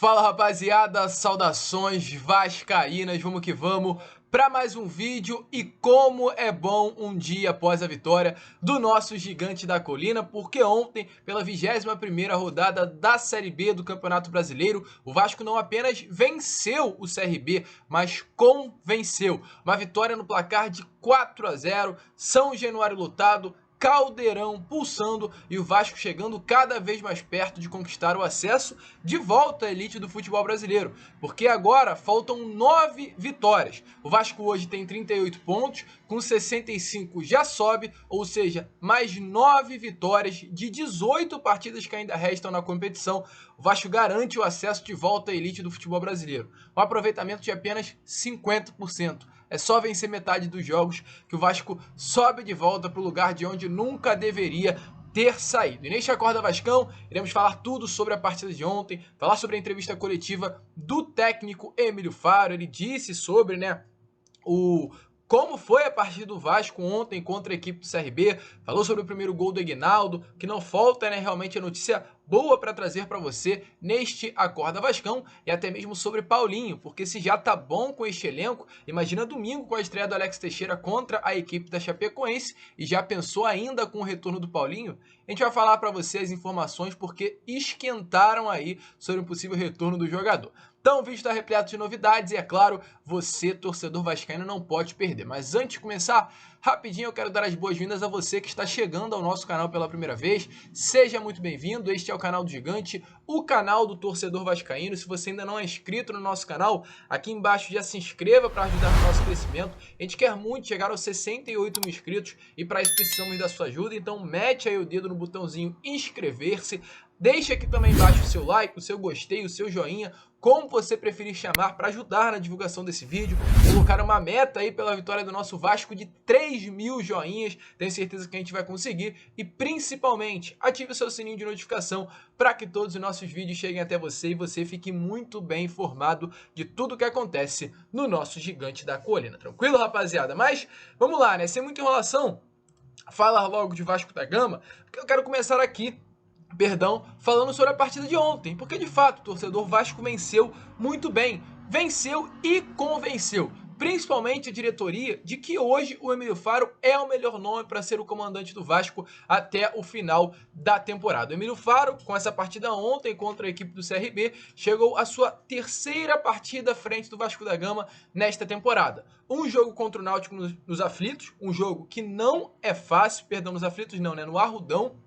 Fala rapaziada, saudações vascaínas, vamos que vamos para mais um vídeo. E como é bom um dia após a vitória do nosso gigante da colina, porque ontem, pela 21ª rodada da Série B do Campeonato Brasileiro, o Vasco não apenas venceu o CRB, mas convenceu. Uma vitória no placar de 4-0, São Januário lotado, Caldeirão pulsando e o Vasco chegando cada vez mais perto de conquistar o acesso de volta à elite do futebol brasileiro, porque agora faltam 9 vitórias. O Vasco hoje tem 38 pontos, com 65 já sobe, ou seja, mais 9 vitórias de 18 partidas que ainda restam na competição. O Vasco garante o acesso de volta à elite do futebol brasileiro, um aproveitamento de apenas 50%. É só vencer metade dos jogos que o Vasco sobe de volta para o lugar de onde nunca deveria ter saído. E neste Acorda Vascão, iremos falar tudo sobre a partida de ontem, falar sobre a entrevista coletiva do técnico Emílio Faro. Ele disse sobre, como foi a partida do Vasco ontem contra a equipe do CRB, falou sobre o primeiro gol do Aguinaldo, que não falta, realmente a notícia boa para trazer para você neste Acorda Vascão, e até mesmo sobre Paulinho, porque se já tá bom com este elenco, imagina domingo com a estreia do Alex Teixeira contra a equipe da Chapecoense, e já pensou ainda com o retorno do Paulinho? A gente vai falar para você as informações porque esquentaram aí sobre o possível retorno do jogador. Então o vídeo está repleto de novidades e, é claro, você, torcedor vascaíno, não pode perder. Mas antes de começar, rapidinho eu quero dar as boas-vindas a você que está chegando ao nosso canal pela primeira vez. Seja muito bem-vindo, este é o canal do Gigante, o canal do torcedor vascaíno. Se você ainda não é inscrito no nosso canal, aqui embaixo já se inscreva para ajudar no nosso crescimento. A gente quer muito chegar aos 68 mil inscritos e para isso precisamos da sua ajuda. Então mete aí o dedo no botãozinho inscrever-se. Deixa aqui também embaixo o seu like, o seu gostei, o seu joinha, como você preferir chamar, para ajudar na divulgação desse vídeo. Colocar uma meta aí pela vitória do nosso Vasco de 3 mil joinhas. Tenho certeza que a gente vai conseguir. E principalmente, ative o seu sininho de notificação para que todos os nossos vídeos cheguem até você e você fique muito bem informado de tudo que acontece no nosso gigante da colina. Tranquilo, rapaziada? Mas vamos lá, sem muita enrolação, falar logo de Vasco da Gama, porque eu quero começar aqui falando sobre a partida de ontem, porque de fato o torcedor Vasco venceu muito bem, venceu e convenceu, principalmente a diretoria, de que hoje o Emílio Faro é o melhor nome para ser o comandante do Vasco até o final da temporada. O Emílio Faro, com essa partida ontem contra a equipe do CRB, chegou à sua terceira partida à frente do Vasco da Gama nesta temporada. Um jogo contra o Náutico nos aflitos, um jogo que não é fácil, nos aflitos não, no Arrudão.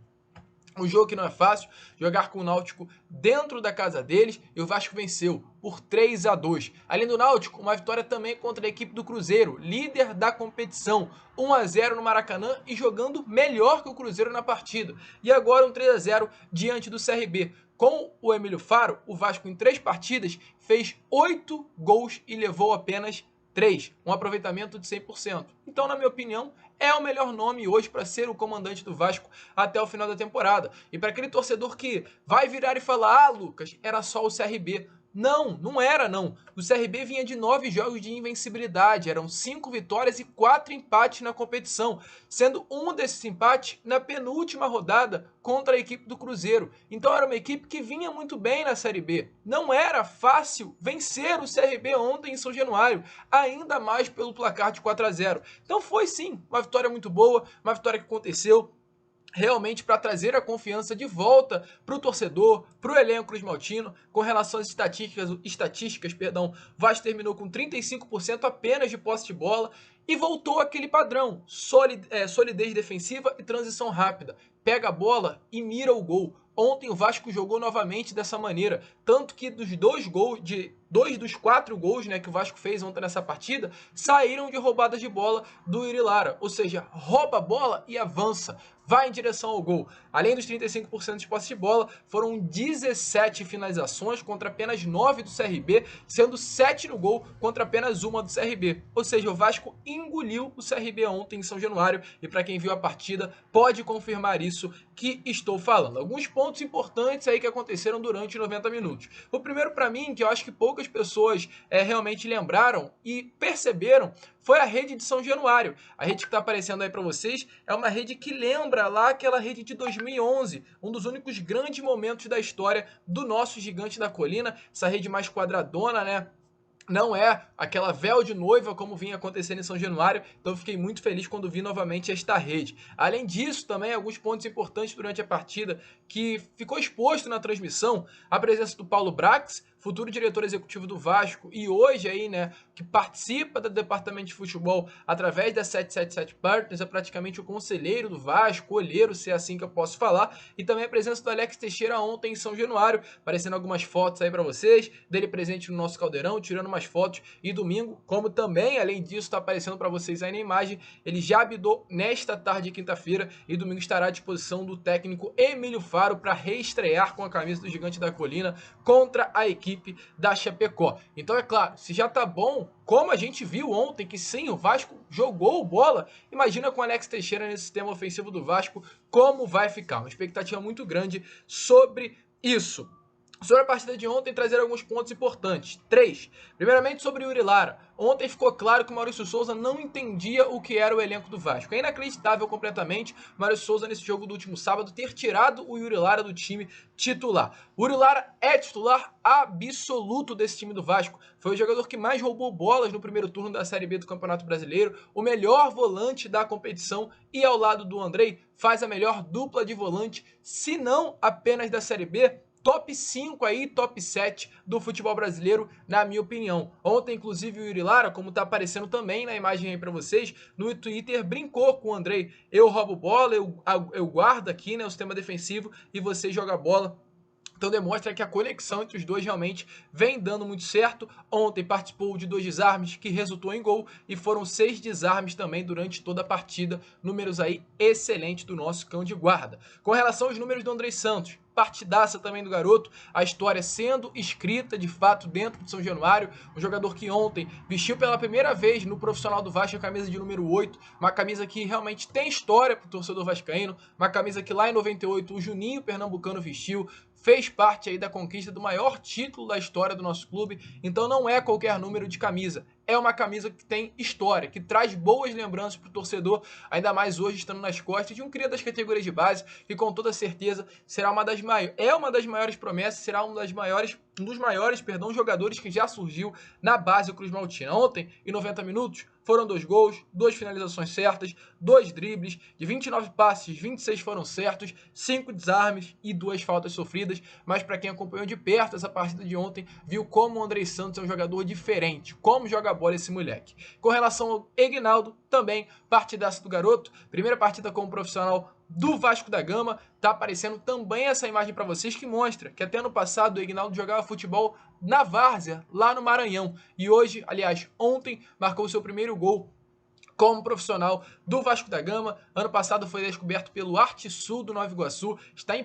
Um jogo que não é fácil, jogar com o Náutico dentro da casa deles, e o Vasco venceu por 3-2. Além do Náutico, uma vitória também contra a equipe do Cruzeiro, líder da competição, 1-0 no Maracanã e jogando melhor que o Cruzeiro na partida. E agora um 3-0 diante do CRB. Com o Emílio Faro, o Vasco em 3 partidas fez 8 gols e levou apenas 3, um aproveitamento de 100%. Então, na minha opinião, é o melhor nome hoje para ser o comandante do Vasco até o final da temporada. E para aquele torcedor que vai virar e falar: ah, Lucas, era só o CRB. Não, não era não. O CRB vinha de 9 jogos de invencibilidade, eram 5 vitórias e 4 empates na competição, sendo um desses empates na penúltima rodada contra a equipe do Cruzeiro. Então era uma equipe que vinha muito bem na Série B. Não era fácil vencer o CRB ontem em São Januário, ainda mais pelo placar de 4-0. Então foi sim uma vitória muito boa, uma vitória que aconteceu realmente para trazer a confiança de volta para o torcedor, para o elenco cruzmaltino. Com relação às estatísticas, o Vasco terminou com 35% apenas de posse de bola e voltou àquele padrão, solidez defensiva e transição rápida. Pega a bola e mira o gol. Ontem o Vasco jogou novamente dessa maneira, tanto que dois dos 4 gols que o Vasco fez ontem nessa partida saíram de roubadas de bola do Irilara, ou seja, rouba a bola e avança, vai em direção ao gol. Além dos 35% de posse de bola, foram 17 finalizações contra apenas 9 do CRB, sendo 7 no gol contra apenas 1 do CRB. Ou seja, o Vasco engoliu o CRB ontem em São Januário, e para quem viu a partida pode confirmar isso que estou falando. Alguns pontos importantes aí que aconteceram durante 90 minutos. O primeiro, para mim, que eu acho que poucas poucas pessoas realmente lembraram e perceberam foi a rede de São Januário. A rede que está aparecendo aí para vocês é uma rede que lembra lá aquela rede de 2011, um dos únicos grandes momentos da história do nosso Gigante da Colina, essa rede mais quadradona, né? Não é aquela véu de noiva como vinha acontecendo em São Januário, então eu fiquei muito feliz quando vi novamente esta rede. Além disso, também alguns pontos importantes durante a partida que ficou exposto na transmissão, a presença do Paulo Brax, futuro diretor executivo do Vasco e hoje aí, né, que participa do departamento de futebol através da 777 Partners, é praticamente o conselheiro do Vasco, olheiro, se é assim que eu posso falar, e também a presença do Alex Teixeira ontem em São Januário, aparecendo algumas fotos aí para vocês, dele presente no nosso caldeirão, tirando umas fotos, e domingo, como também, além disso, está aparecendo para vocês aí na imagem, ele já abdou nesta tarde de quinta-feira, e domingo estará à disposição do técnico Emílio Faro para reestrear com a camisa do Gigante da Colina contra a equipe da Chapecó. Então é claro, se já tá bom, como a gente viu ontem, que sim, o Vasco jogou bola, imagina com o Alex Teixeira nesse sistema ofensivo do Vasco, como vai ficar. Uma expectativa muito grande sobre isso. Sobre a partida de ontem, trazer alguns pontos importantes. 3. Primeiramente sobre o Yuri Lara. Ontem ficou claro que o Maurício Souza não entendia o que era o elenco do Vasco. É inacreditável completamente o Maurício Souza nesse jogo do último sábado ter tirado o Yuri Lara do time titular. O Yuri Lara é titular absoluto desse time do Vasco. Foi o jogador que mais roubou bolas no primeiro turno da Série B do Campeonato Brasileiro, o melhor volante da competição e ao lado do Andrei faz a melhor dupla de volante, se não apenas da Série B, top 5 aí, top 7 do futebol brasileiro, na minha opinião. Ontem, inclusive, o Yuri Lara, como tá aparecendo também na imagem aí pra vocês, no Twitter brincou com o Andrei. Eu roubo bola, eu guardo aqui, né, o sistema defensivo e você joga bola. Então demonstra que a conexão entre os dois realmente vem dando muito certo. Ontem participou de 2 desarmes que resultou em gol e foram 6 desarmes também durante toda a partida. Números aí excelentes do nosso cão de guarda. Com relação aos números do Andrei Santos, partidaça também do garoto, a história sendo escrita de fato dentro de São Januário, um jogador que ontem vestiu pela primeira vez no profissional do Vasco a camisa de número 8, uma camisa que realmente tem história para o torcedor vascaíno, uma camisa que lá em 98 o Juninho Pernambucano vestiu, fez parte aí da conquista do maior título da história do nosso clube, então não é qualquer número de camisa, é uma camisa que tem história, que traz boas lembranças para o torcedor, ainda mais hoje estando nas costas de um cria das categorias de base, que com toda certeza será uma das maiores promessas, será um dos maiores jogadores que já surgiu na base do Cruz Maltina. Ontem, em 90 minutos, foram 2 gols, 2 finalizações certas, 2 dribles, de 29 passes, 26 foram certos, 5 desarmes e 2 faltas sofridas, mas para quem acompanhou de perto essa partida de ontem, viu como o Andrei Santos é um jogador diferente, como joga bola esse moleque. Com relação ao Egnaldo, também partidaça do garoto, primeira partida como profissional do Vasco da Gama, tá aparecendo também essa imagem para vocês que mostra que até ano passado o Egnaldo jogava futebol na várzea, lá no Maranhão, e hoje, aliás, ontem, marcou seu primeiro gol como profissional do Vasco da Gama. Ano passado foi descoberto pelo Arte Sul do Nova Iguaçu, está em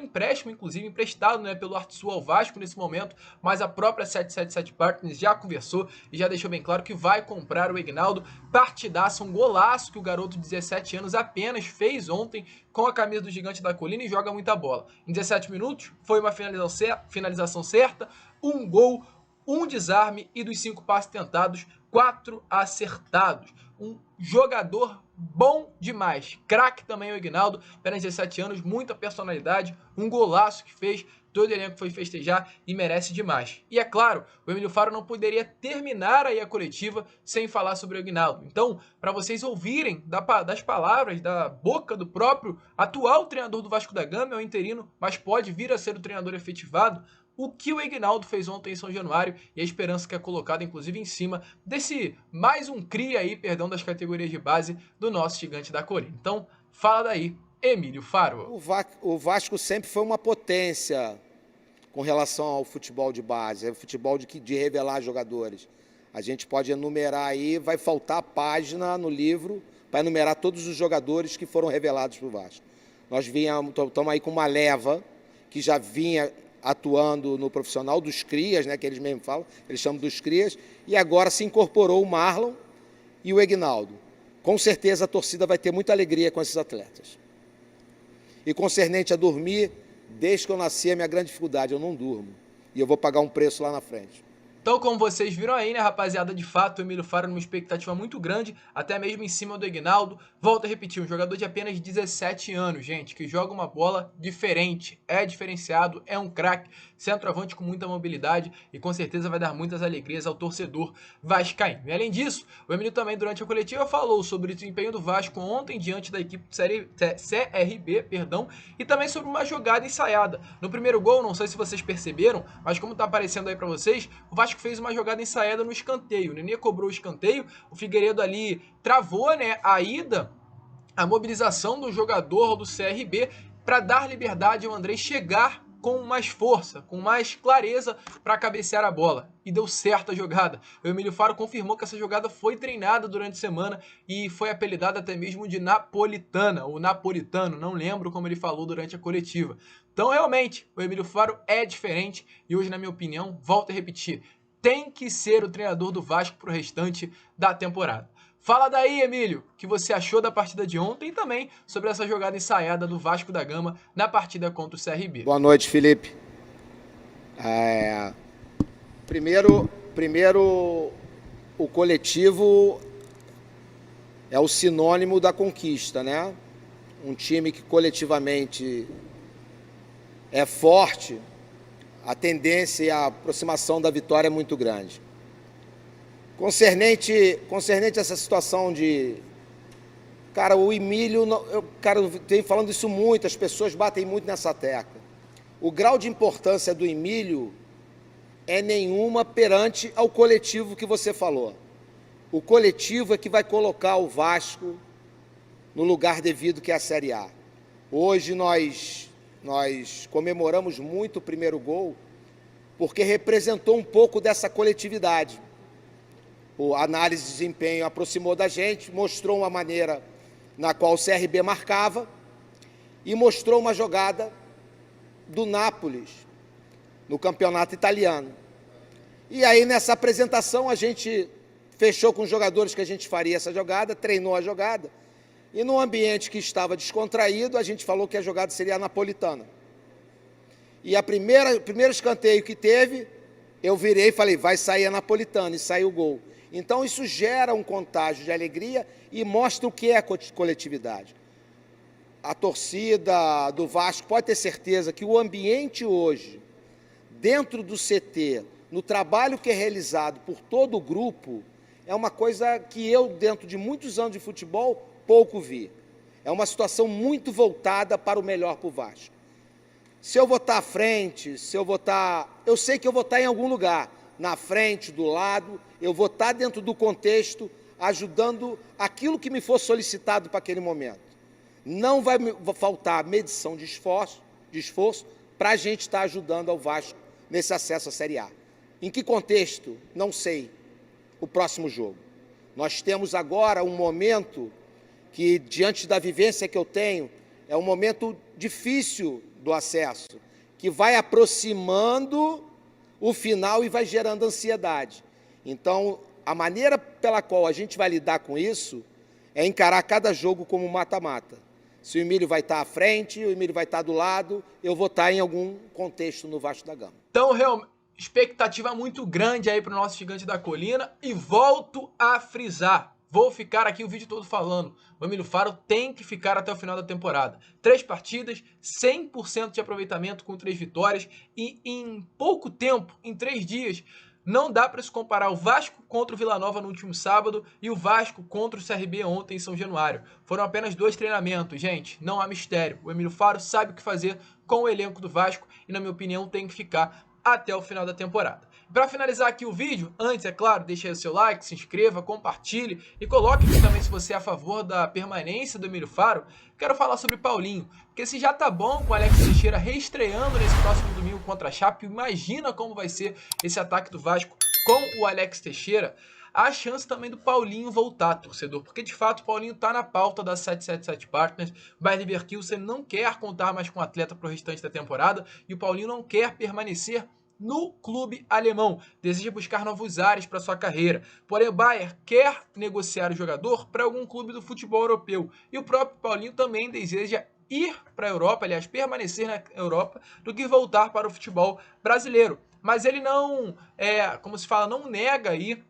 empréstimo, inclusive emprestado, né, pelo Arte Sul ao Vasco nesse momento, mas a própria 777 Partners já conversou e já deixou bem claro que vai comprar o Egnaldo. Partidaço, um golaço que o garoto de 17 anos apenas fez ontem com a camisa do Gigante da Colina e joga muita bola. Em 17 minutos foi uma finalização certa, um gol, um desarme e dos 5 passes tentados, 4 acertados. Um jogador bom demais. Craque também o Egnaldo, apenas 17 anos, muita personalidade, um golaço que fez, todo elenco foi festejar e merece demais. E é claro, o Emílio Faro não poderia terminar aí a coletiva sem falar sobre o Egnaldo. Então, para vocês ouvirem das palavras, da boca do próprio atual treinador do Vasco da Gama, é o interino, mas pode vir a ser o treinador efetivado, o que o Egnaldo fez ontem em São Januário e a esperança que é colocada, inclusive, em cima desse mais um cria aí, perdão, das categorias de base do nosso Gigante da Colina. Então, fala daí, Emílio Faro. O Vasco sempre foi uma potência com relação ao futebol de base, é futebol de revelar jogadores. A gente pode enumerar aí, vai faltar página no livro para enumerar todos os jogadores que foram revelados para o Vasco. Nós estamos aí com uma leva que já vinha atuando no profissional dos crias, né, que eles mesmos falam, eles chamam dos crias, e agora se incorporou o Marlon e o Egnaldo. Com certeza a torcida vai ter muita alegria com esses atletas. E concernente a dormir, desde que eu nasci, a minha grande dificuldade, eu não durmo. e eu vou pagar um preço lá na frente. Então, como vocês viram aí, né, rapaziada, de fato, o Emílio Faro numa expectativa muito grande, até mesmo em cima do Aguinaldo. Volto a repetir, um jogador de apenas 17 anos, gente, que joga uma bola diferente, é diferenciado, é um craque, centroavante com muita mobilidade e com certeza vai dar muitas alegrias ao torcedor vascaíno. E além disso, o Emílio também durante a coletiva falou sobre o desempenho do Vasco ontem diante da equipe CRB, e também sobre uma jogada ensaiada. No primeiro gol, não sei se vocês perceberam, mas como tá aparecendo aí pra vocês, o Vasco fez uma jogada ensaiada no escanteio. O Nenê cobrou o escanteio, o Figueiredo ali travou, né, a ida, a mobilização do jogador do CRB para dar liberdade ao Andrei chegar com mais força, com mais clareza para cabecear a bola. E deu certo a jogada. O Emílio Faro confirmou que essa jogada foi treinada durante a semana e foi apelidada até mesmo de napolitana, ou napolitano, não lembro como ele falou durante a coletiva. Então, realmente, o Emílio Faro é diferente e hoje, na minha opinião, volto a repetir, tem que ser o treinador do Vasco para o restante da temporada. Fala daí, Emílio, o que você achou da partida de ontem e também sobre essa jogada ensaiada do Vasco da Gama na partida contra o CRB. Boa noite, Felipe. Primeiro, o coletivo é o sinônimo da conquista, né? Um time que coletivamente é forte, a tendência e a aproximação da vitória é muito grande. Concernente essa situação de... Cara, o Emílio... eu tenho falando isso muito, as pessoas batem muito nessa tecla. O grau de importância do Emílio é nenhuma perante ao coletivo que você falou. O coletivo é que vai colocar o Vasco no lugar devido, que é a Série A. Hoje nós comemoramos muito o primeiro gol, porque representou um pouco dessa coletividade. A análise de desempenho aproximou da gente, mostrou uma maneira na qual o CRB marcava e mostrou uma jogada do Nápoles no campeonato italiano. E aí, nessa apresentação, a gente fechou com os jogadores que a gente faria essa jogada, treinou a jogada, e num ambiente que estava descontraído, a gente falou que a jogada seria a napolitana. E o primeiro escanteio que teve, eu virei e falei, vai sair a napolitana, e saiu o gol. Então, isso gera um contágio de alegria e mostra o que é a coletividade. A torcida do Vasco pode ter certeza que o ambiente hoje, dentro do CT, no trabalho que é realizado por todo o grupo, é uma coisa que eu, dentro de muitos anos de futebol, pouco vi. É uma situação muito voltada para o melhor para o Vasco. Se eu vou estar à frente, eu sei que eu vou estar em algum lugar, na frente, do lado, eu vou estar dentro do contexto, ajudando aquilo que me for solicitado para aquele momento. Não vai faltar medição de esforço para a gente estar ajudando ao Vasco nesse acesso à Série A. Em que contexto? Não sei. O próximo jogo. Nós temos agora um momento que, diante da vivência que eu tenho, é um momento difícil do acesso, que vai aproximando o final e vai gerando ansiedade. Então, a maneira pela qual a gente vai lidar com isso é encarar cada jogo como mata-mata. Se o Emílio vai estar à frente, o Emílio vai estar do lado, eu vou estar em algum contexto no Vasco da Gama. Então, realmente, expectativa muito grande aí para o nosso Gigante da Colina e volto a frisar. Vou ficar aqui o vídeo todo falando. O Emílio Faro tem que ficar até o final da temporada. 3 partidas, 100% de aproveitamento com 3 vitórias e em pouco tempo, em 3 dias, não dá para se comparar o Vasco contra o Vila Nova no último sábado e o Vasco contra o CRB ontem em São Januário. Foram apenas 2 treinamentos, gente. Não há mistério. O Emílio Faro sabe o que fazer com o elenco do Vasco e, na minha opinião, tem que ficar até o final da temporada. Para finalizar aqui o vídeo, antes, é claro, deixe aí o seu like, se inscreva, compartilhe e coloque aqui também se você é a favor da permanência do Emílio Faro. Quero falar sobre Paulinho, porque se já tá bom com o Alex Teixeira reestreando nesse próximo domingo contra a Chape, imagina como vai ser esse ataque do Vasco com o Alex Teixeira. Há a chance também do Paulinho voltar, torcedor, porque de fato o Paulinho está na pauta da 777 Partners. O Bayer Leverkusen não quer contar mais com o atleta para o restante da temporada e o Paulinho não quer permanecer no clube alemão, deseja buscar novos ares para sua carreira. Porém, o Bayer quer negociar o jogador para algum clube do futebol europeu e o próprio Paulinho também deseja ir para a Europa, aliás, permanecer na Europa, do que voltar para o futebol brasileiro. mas ele não, como se fala, não nega aí,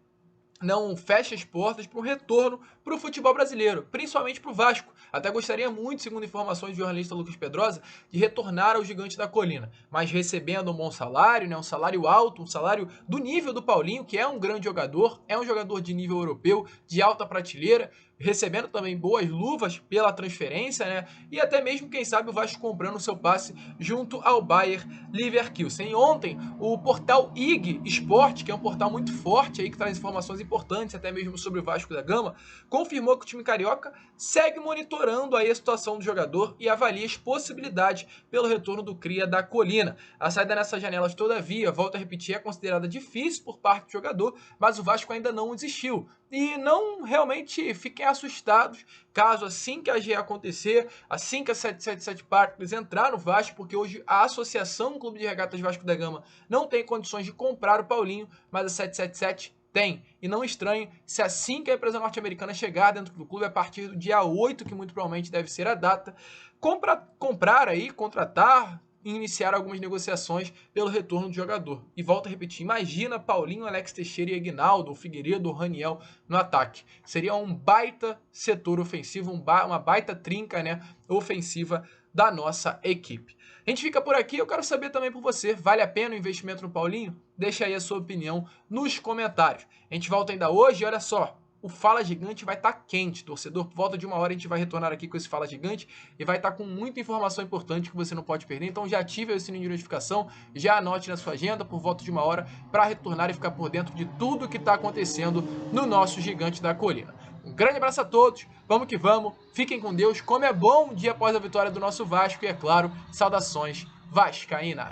não fecha as portas para um retorno para o futebol brasileiro, principalmente para o Vasco. Até gostaria muito, segundo informações do jornalista Lucas Pedrosa, de retornar ao Gigante da Colina, mas recebendo um bom salário, né, um salário alto, um salário do nível do Paulinho, que é um grande jogador, é um jogador de nível europeu, de alta prateleira, recebendo também boas luvas pela transferência, né? E até mesmo, quem sabe, o Vasco comprando o seu passe junto ao Bayer Leverkusen. E ontem, o portal IG Sport, que é um portal muito forte aí, que traz informações importantes, até mesmo sobre o Vasco da Gama, confirmou que o time carioca segue monitorando aí a situação do jogador e avalia as possibilidades pelo retorno do cria da Colina. A saída nessas janelas, todavia, volto a repetir, é considerada difícil por parte do jogador, mas o Vasco ainda não desistiu. E não realmente fiquem assustados caso assim que a AG acontecer, assim que a 777 Partners entrar no Vasco, porque hoje a Associação Clube de Regatas Vasco da Gama não tem condições de comprar o Paulinho, mas a 777 tem. E não estranhe se assim que a empresa norte-americana chegar dentro do clube, a partir do dia 8, que muito provavelmente deve ser a data, comprar aí, contratar, iniciar algumas negociações pelo retorno do jogador. E volto a repetir, imagina Paulinho, Alex Teixeira e Aguinaldo, o Figueiredo, o Raniel no ataque. Seria um baita setor ofensivo, uma baita trinca, né, ofensiva da nossa equipe. A gente fica por aqui, eu quero saber também por você, vale a pena o investimento no Paulinho? Deixa aí a sua opinião nos comentários. A gente volta ainda hoje, olha só, o Fala Gigante vai estar quente, torcedor. Por volta de 1 hora a gente vai retornar aqui com esse Fala Gigante e vai estar com muita informação importante que você não pode perder. Então já ative o sininho de notificação, já anote na sua agenda por volta de 1 hora para retornar e ficar por dentro de tudo que está acontecendo no nosso Gigante da Colina. Um grande abraço a todos, vamos que vamos, fiquem com Deus, como é bom um dia após a vitória do nosso Vasco e, é claro, saudações vascaínas.